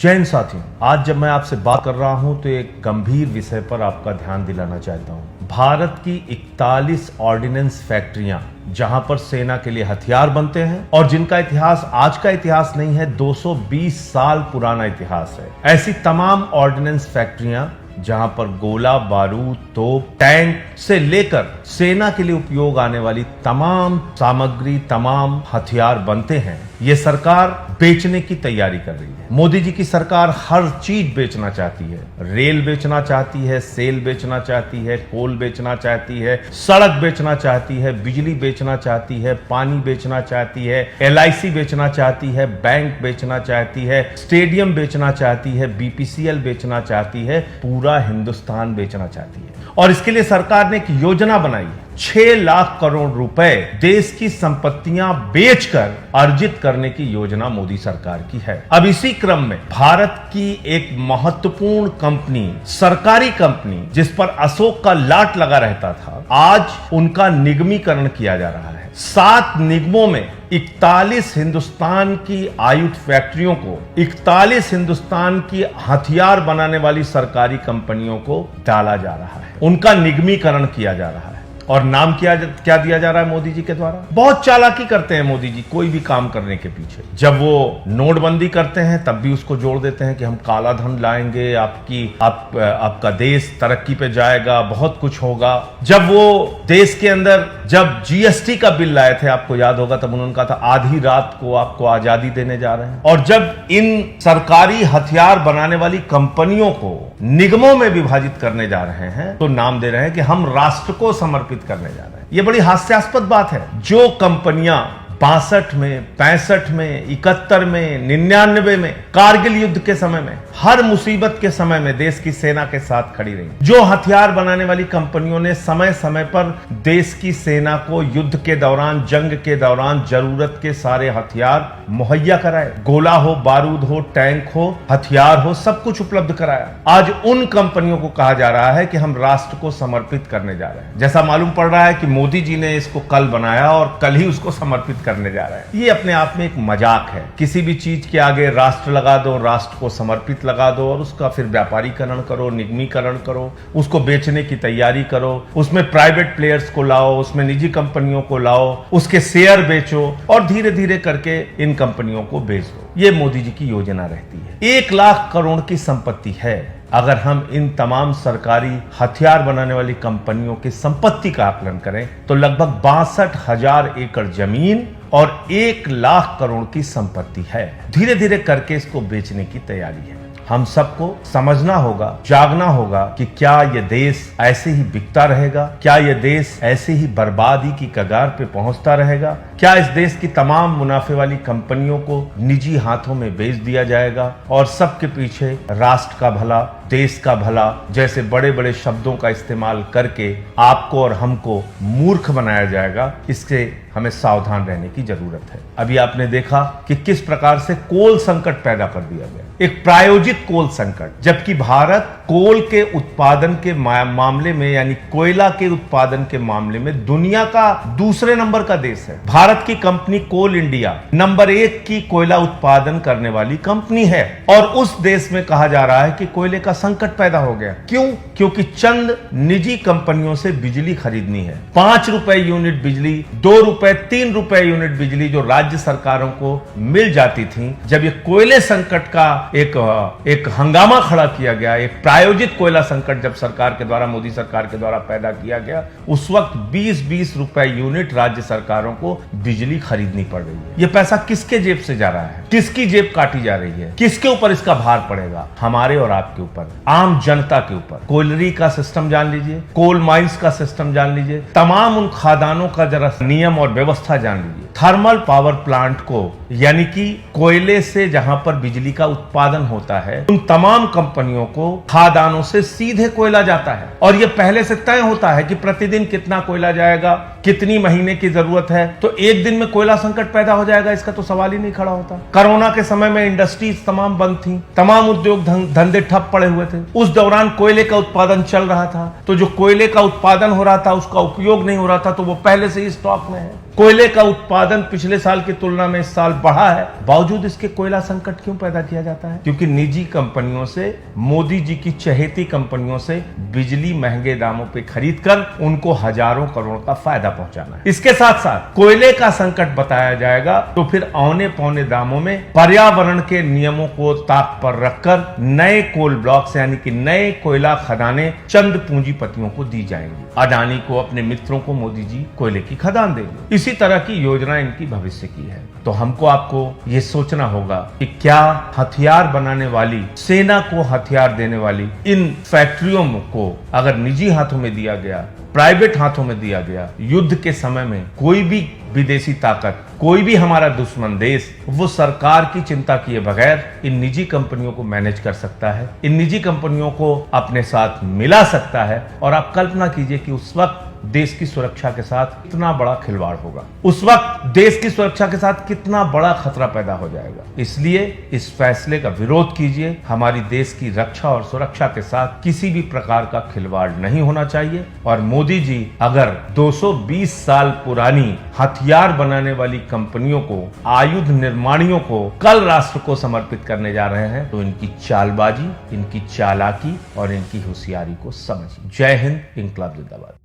जैन साथियों, आज जब मैं आपसे बात कर रहा हूं तो एक गंभीर विषय पर आपका ध्यान दिलाना चाहता हूं। भारत की 41 ऑर्डिनेंस फैक्ट्रियां जहां पर सेना के लिए हथियार बनते हैं और जिनका इतिहास आज का इतिहास नहीं है, 220 साल पुराना इतिहास है। ऐसी तमाम ऑर्डिनेंस फैक्ट्रियां जहां पर गोला बारूद, तोप, टैंक से लेकर सेना के लिए उपयोग आने वाली तमाम सामग्री, तमाम हथियार बनते हैं, ये सरकार बेचने की तैयारी कर रही है। मोदी जी की सरकार हर चीज बेचना चाहती है। रेल बेचना चाहती है, सेल बेचना चाहती है, कोल बेचना चाहती है, सड़क बेचना चाहती है, बिजली बेचना चाहती है, पानी बेचना चाहती है, LIC बेचना चाहती है, बैंक बेचना चाहती है, स्टेडियम बेचना चाहती है, BPCL बेचना चाहती है, पूरा हिंदुस्तान बेचना चाहती है। और इसके लिए सरकार ने एक योजना बनाई है। 6 लाख करोड़ रुपए देश की संपत्तियां बेचकर अर्जित करने की योजना मोदी सरकार की है। अब इसी क्रम में भारत की एक महत्वपूर्ण कंपनी, सरकारी कंपनी, जिस पर अशोक का लाट लगा रहता था, आज उनका निगमीकरण किया जा रहा है। 7 निगमों में 41 हिंदुस्तान की आयुध फैक्ट्रियों को, 41 हिंदुस्तान की हथियार बनाने वाली सरकारी कंपनियों को डाला जा रहा है, उनका निगमीकरण किया जा रहा है। और नाम क्या दिया जा रहा है मोदी जी के द्वारा? बहुत चालाकी करते हैं मोदी जी कोई भी काम करने के पीछे। जब वो नोटबंदी करते हैं तब भी उसको जोड़ देते हैं कि हम काला धन लाएंगे, आपका देश तरक्की पे जाएगा, बहुत कुछ होगा। जब वो देश के अंदर जब GST का बिल लाए थे, आपको याद होगा, तब उन्होंने कहा था आधी रात को आपको आजादी देने जा रहे हैं। और जब इन सरकारी हथियार बनाने वाली कंपनियों को निगमों में विभाजित करने जा रहे हैं तो नाम दे रहे हैं कि हम राष्ट्र को समर्पित करने जा रहे हैं। यह बड़ी हास्यास्पद बात है। जो कंपनियां 62 में, 65 में, 71 में, 99 में, कारगिल युद्ध के समय में, हर मुसीबत के समय में देश की सेना के साथ खड़ी रही, जो हथियार बनाने वाली कंपनियों ने समय समय पर देश की सेना को युद्ध के दौरान, जंग के दौरान जरूरत के सारे हथियार मुहैया कराए, गोला हो, बारूद हो, टैंक हो, हथियार हो, सब कुछ उपलब्ध कराया। आज उन कंपनियों को कहा जा रहा है कि हम राष्ट्र को समर्पित करने जा रहे हैं। जैसा मालूम पड़ रहा है कि मोदी जी ने इसको कल बनाया और कल ही उसको समर्पित करने जा रहे हैं। ये अपने आप में एक मजाक है। किसी भी चीज के आगे राष्ट्र लगा दो, राष्ट्र को समर्पित लगा दो और उसका फिर व्यापारीकरण करो, निगमीकरण करो, उसको बेचने की तैयारी करो, उसमें प्राइवेट प्लेयर्स को लाओ, उसमें निजी कंपनियों को लाओ, उसके शेयर बेचो और धीरे धीरे करके इन कंपनियों को बेच दो। ये मोदी जी की योजना रहती है। 1 लाख करोड़ की संपत्ति है। अगर हम इन तमाम सरकारी हथियार बनाने वाली कंपनियों की संपत्ति का आकलन करें तो लगभग 62,000 एकड़ जमीन और 1 लाख करोड़ की संपत्ति है। धीरे धीरे करके इसको बेचने की तैयारी है। हम सबको समझना होगा, जागना होगा कि क्या यह देश ऐसे ही बिकता रहेगा? क्या यह देश ऐसे ही बर्बादी की कगार पे पहुंचता रहेगा? क्या इस देश की तमाम मुनाफे वाली कंपनियों को निजी हाथों में बेच दिया जाएगा और सबके पीछे राष्ट्र का भला, देश का भला जैसे बड़े बड़े शब्दों का इस्तेमाल करके आपको और हमको मूर्ख बनाया जाएगा? इससे हमें सावधान रहने की जरूरत है। अभी आपने देखा कि किस प्रकार से कोल संकट पैदा कर दिया गया, एक प्रायोजित कोल संकट, जबकि भारत कोल के उत्पादन के मामले में, यानी कोयला के उत्पादन के मामले में दुनिया का दूसरे नंबर का देश है। भारत की कंपनी कोल इंडिया नंबर 1 की कोयला उत्पादन करने वाली कंपनी है और उस देश में कहा जा रहा है कि कोयले का संकट पैदा हो गया। क्यों? क्योंकि चंद निजी कंपनियों से बिजली खरीदनी है। 5 रुपए यूनिट बिजली, 2 रुपए, 3 रुपए यूनिट बिजली जो राज्य सरकारों को मिल जाती थी, जब ये कोयले संकट का एक हंगामा खड़ा किया गया, एक प्रायोजित कोयला संकट जब सरकार के द्वारा, मोदी सरकार के द्वारा पैदा किया गया, उस वक्त 20-20 रुपए यूनिट राज्य सरकारों को बिजली खरीदनी पड़ रही है। ये पैसा किसके जेब से जा रहा है? किसकी जेब काटी जा रही है? किसके ऊपर इसका भार पड़ेगा? हमारे और आपके ऊपर, आम जनता के ऊपर। कोयलरी का सिस्टम जान लीजिए, कोल माइंस का सिस्टम जान लीजिए, तमाम उन खादानों का जरा नियम और व्यवस्था जान लीजिए। थर्मल पावर प्लांट को, यानी कि कोयले से जहां पर बिजली का उत्पादन होता है, उन तमाम कंपनियों को खादानों से सीधे कोयला जाता है और यह पहले से तय होता है कि प्रतिदिन कितना कोयला जाएगा, कितनी महीने की जरूरत है। तो एक दिन में कोयला संकट पैदा हो जाएगा, इसका तो सवाल ही नहीं खड़ा होता। कोरोना के समय में इंडस्ट्रीज तमाम बंद थी, तमाम उद्योग धंधे ठप पड़े हुए थे। उस दौरान कोयले का उत्पादन चल रहा था, तो जो कोयले का उत्पादन हो रहा था उसका उपयोग नहीं हो रहा था, तो वो पहले से ही स्टॉक में है। कोयले का उत्पादन पिछले साल की तुलना में इस साल बढ़ा है, बावजूद इसके कोयला संकट क्यों पैदा किया जाता है? क्योंकि निजी कंपनियों से, मोदी जी की चहेती कंपनियों से बिजली महंगे दामों पे खरीद कर उनको हजारों करोड़ का फायदा पहुंचाना है। इसके साथ साथ कोयले का संकट बताया जाएगा तो फिर औने पौने दामों में पर्यावरण के नियमों को ताक पर रखकर नए कोल ब्लॉक्स यानी कि नए कोयला खदानें चंद पूंजीपतियों को दी जाएंगी। अडानी को, अपने मित्रों को मोदी जी कोयले की खदान देंगे। इसी तरह की योजना इनकी भविष्य की है। तो हमको आपको ये सोचना होगा कि क्या हथियार बनाने वाली, सेना को हथियार देने वाली इन फैक्ट्रियों को अगर निजी हाथों में दिया गया, प्राइवेट हाथों में दिया गया, युद्ध के समय में कोई भी विदेशी ताकत, कोई भी हमारा दुश्मन देश, वो सरकार की चिंता किए बगैर इन निजी कंपनियों को मैनेज कर सकता है, इन निजी कंपनियों को अपने साथ मिला सकता है। और आप कल्पना कीजिए कि उस वक्त देश की सुरक्षा के साथ कितना बड़ा खिलवाड़ होगा, उस वक्त देश की सुरक्षा के साथ कितना बड़ा खतरा पैदा हो जाएगा। इसलिए इस फैसले का विरोध कीजिए। हमारी देश की रक्षा और सुरक्षा के साथ किसी भी प्रकार का खिलवाड़ नहीं होना चाहिए। और मोदी जी अगर 220 साल पुरानी हथियार बनाने वाली कंपनियों को, आयुध निर्माणियों को कल राष्ट्र को समर्पित करने जा रहे हैं, तो इनकी चालबाजी, इनकी चालाकी और इनकी होशियारी को समझिए। जय हिंद, इंकलाब जिंदाबाद।